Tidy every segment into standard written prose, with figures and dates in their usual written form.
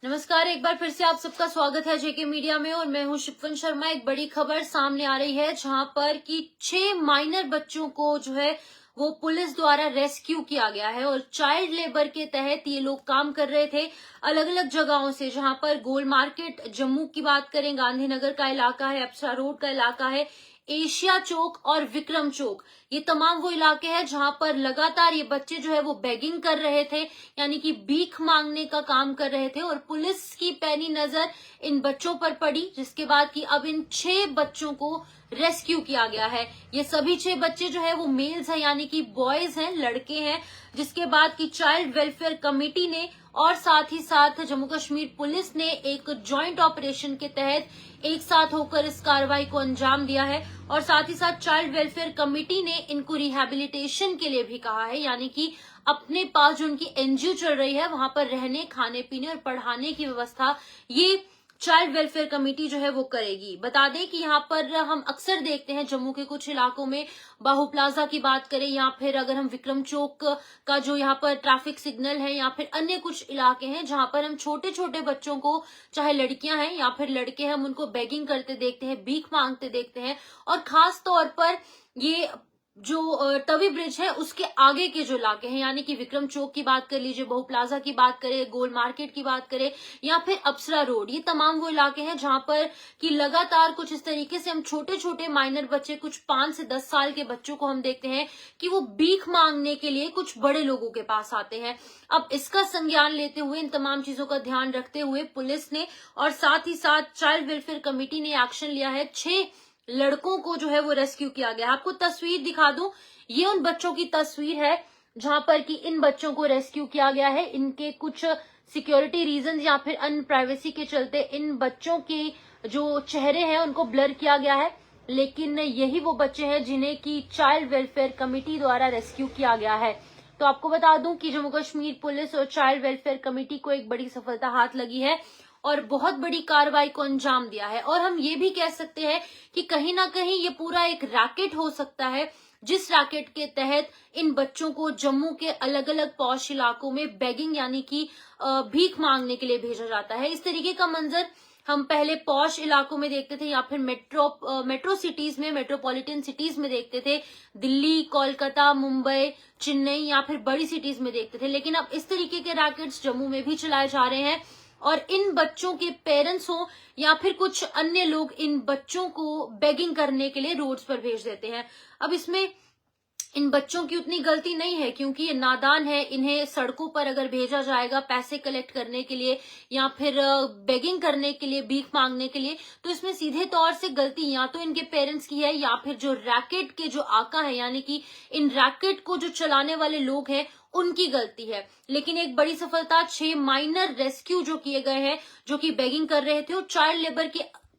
नमस्कार, एक बार फिर से आप सबका स्वागत है जेके मीडिया में और मैं हूं शिफन शर्मा। एक बड़ी खबर सामने आ रही है जहां पर कि 6 माइनर बच्चों को जो है वो पुलिस द्वारा रेस्क्यू किया गया है और चाइल्ड लेबर के तहत ये लोग काम कर रहे थे अलग अलग जगहों से। जहां पर गोल मार्केट जम्मू की बात करें, गांधीनगर का इलाका है, अप्सरा रोड का इलाका है, एशिया चौक और विक्रम चौक, ये तमाम वो इलाके हैं जहां पर लगातार ये बच्चे जो है वो बेगिंग कर रहे थे, यानी कि भीख मांगने का काम कर रहे थे। और पुलिस की पैनी नजर इन बच्चों पर पड़ी, जिसके बाद कि अब इन 6 बच्चों को रेस्क्यू किया गया है। ये सभी 6 बच्चे जो है वो मेल्स हैं, यानी कि बॉयज हैं, लड़के हैं। जिसके बाद की चाइल्ड वेलफेयर कमेटी ने और साथ ही साथ जम्मू कश्मीर पुलिस ने एक जॉइंट ऑपरेशन के तहत एक साथ होकर इस कार्रवाई को अंजाम दिया है। और साथ ही साथ चाइल्ड वेलफेयर कमेटी ने इनको रिहैबिलिटेशन के लिए भी कहा है, यानी कि अपने पास जो उनकी एनजीओ चल रही है वहां पर रहने, खाने पीने और पढ़ाने की व्यवस्था ये चाइल्ड वेलफेयर कमेटी जो है वो करेगी। बता दें कि यहाँ पर हम अक्सर देखते हैं जम्मू के कुछ इलाकों में, बाहू प्लाजा की बात करें या फिर अगर हम विक्रम चौक का जो यहाँ पर ट्रैफिक सिग्नल है या फिर अन्य कुछ इलाके हैं जहां पर हम छोटे छोटे बच्चों को, चाहे लड़कियां हैं या फिर लड़के हैं, हम उनको बेगिंग करते देखते हैं, भीख मांगते देखते हैं। और खास तौर पर ये जो तवी ब्रिज है उसके आगे के जो इलाके हैं, यानी कि विक्रम चौक की बात कर लीजिए, बहु प्लाजा की बात करें, गोल मार्केट की बात करें या फिर अप्सरा रोड, ये तमाम वो इलाके हैं जहां पर कि लगातार कुछ इस तरीके से हम छोटे छोटे माइनर बच्चे, कुछ 5 से 10 साल के बच्चों को हम देखते हैं कि वो भीख मांगने के लिए कुछ बड़े लोगों के पास आते हैं। अब इसका संज्ञान लेते हुए, इन तमाम चीजों का ध्यान रखते हुए पुलिस ने और साथ ही साथ चाइल्ड वेलफेयर कमेटी ने एक्शन लिया है। 6 लड़कों को जो है वो रेस्क्यू किया गया। आपको तस्वीर दिखा दूं, ये उन बच्चों की तस्वीर है जहां पर कि इन बच्चों को रेस्क्यू किया गया है। इनके कुछ सिक्योरिटी रीजन या फिर अन्य प्राइवेसी के चलते इन बच्चों के जो चेहरे हैं उनको ब्लर किया गया है, लेकिन यही वो बच्चे हैं जिन्हें की चाइल्ड वेलफेयर कमेटी द्वारा रेस्क्यू किया गया है। तो आपको बता दूं कि जम्मू कश्मीर पुलिस और चाइल्ड वेलफेयर कमेटी को एक बड़ी सफलता हाथ लगी है और बहुत बड़ी कार्रवाई को अंजाम दिया है। और हम ये भी कह सकते हैं कि कहीं ना कहीं ये पूरा एक रैकेट हो सकता है, जिस रैकेट के तहत इन बच्चों को जम्मू के अलग अलग पॉश इलाकों में बेगिंग यानी कि भीख मांगने के लिए भेजा जाता है। इस तरीके का मंजर हम पहले पॉश इलाकों में देखते थे या फिर मेट्रो सिटीज में, मेट्रोपॉलिटन सिटीज में देखते थे, दिल्ली, कोलकाता, मुंबई, चेन्नई या फिर बड़ी सिटीज में देखते थे। लेकिन अब इस तरीके के रैकेट्स जम्मू में भी चलाए जा रहे हैं और इन बच्चों के पेरेंट्स हो या फिर कुछ अन्य लोग इन बच्चों को बेगिंग करने के लिए रोड्स पर भेज देते हैं। अब इसमें इन बच्चों की उतनी गलती नहीं है क्योंकि ये नादान है। इन्हें सड़कों पर अगर भेजा जाएगा पैसे कलेक्ट करने के लिए या फिर बेगिंग करने के लिए, भीख मांगने के लिए, तो इसमें सीधे तौर से गलती या तो इनके पेरेंट्स की है या फिर जो रैकेट के जो आका है, यानी कि इन रैकेट को जो चलाने वाले लोग हैं उनकी गलती है। लेकिन एक बड़ी सफलता, 6 माइनर रेस्क्यू जो किए गए हैं जो कि बेगिंग कर रहे थे और चाइल्ड लेबर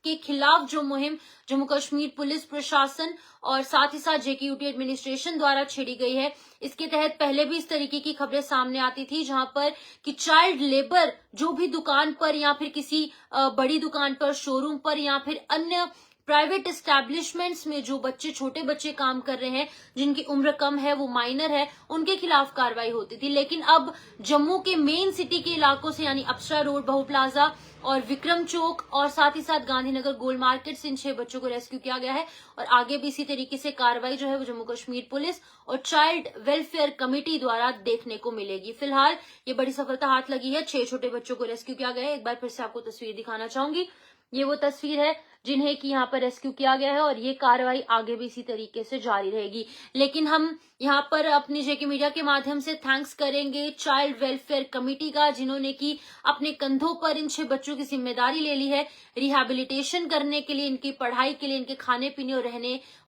के खिलाफ जो मुहिम जम्मू कश्मीर पुलिस प्रशासन और साथ ही साथ जेकेयूटी एडमिनिस्ट्रेशन द्वारा छेड़ी गई है। इसके तहत पहले भी इस तरीके की खबरें सामने आती थी जहां पर कि चाइल्ड लेबर जो भी दुकान पर या फिर किसी बड़ी दुकान पर, शोरूम पर या फिर अन्य प्राइवेट एस्टैब्लिशमेंट्स में जो बच्चे, छोटे बच्चे काम कर रहे हैं, जिनकी उम्र कम है, वो माइनर है, उनके खिलाफ कार्रवाई होती थी। लेकिन अब जम्मू के मेन सिटी के इलाकों से यानी अप्सरा रोड, बहु प्लाजा और विक्रम चौक और साथ ही साथ गांधीनगर गोल मार्केट से इन 6 बच्चों को रेस्क्यू किया गया है और आगे भी इसी तरीके से कार्रवाई जो है वो जम्मू कश्मीर पुलिस और चाइल्ड वेलफेयर कमेटी द्वारा देखने को मिलेगी। फिलहाल ये बड़ी सफलता हाथ लगी है, 6 छोटे बच्चों को रेस्क्यू किया गया है। एक बार फिर से आपको तस्वीर दिखाना चाहूंगी, ये वो तस्वीर है जिन्हें कि यहाँ पर रेस्क्यू किया गया है और ये कार्रवाई आगे भी इसी तरीके से जारी रहेगी। लेकिन हम यहाँ पर अपनी जेके मीडिया के माध्यम से थैंक्स करेंगे चाइल्ड वेलफेयर कमेटी का, जिन्होंने कि अपने कंधों पर इन 6 बच्चों की जिम्मेदारी ले ली है रिहैबिलिटेशन करने के लिए, इनकी पढ़ाई के लिए, इनके खाने पीने और रहने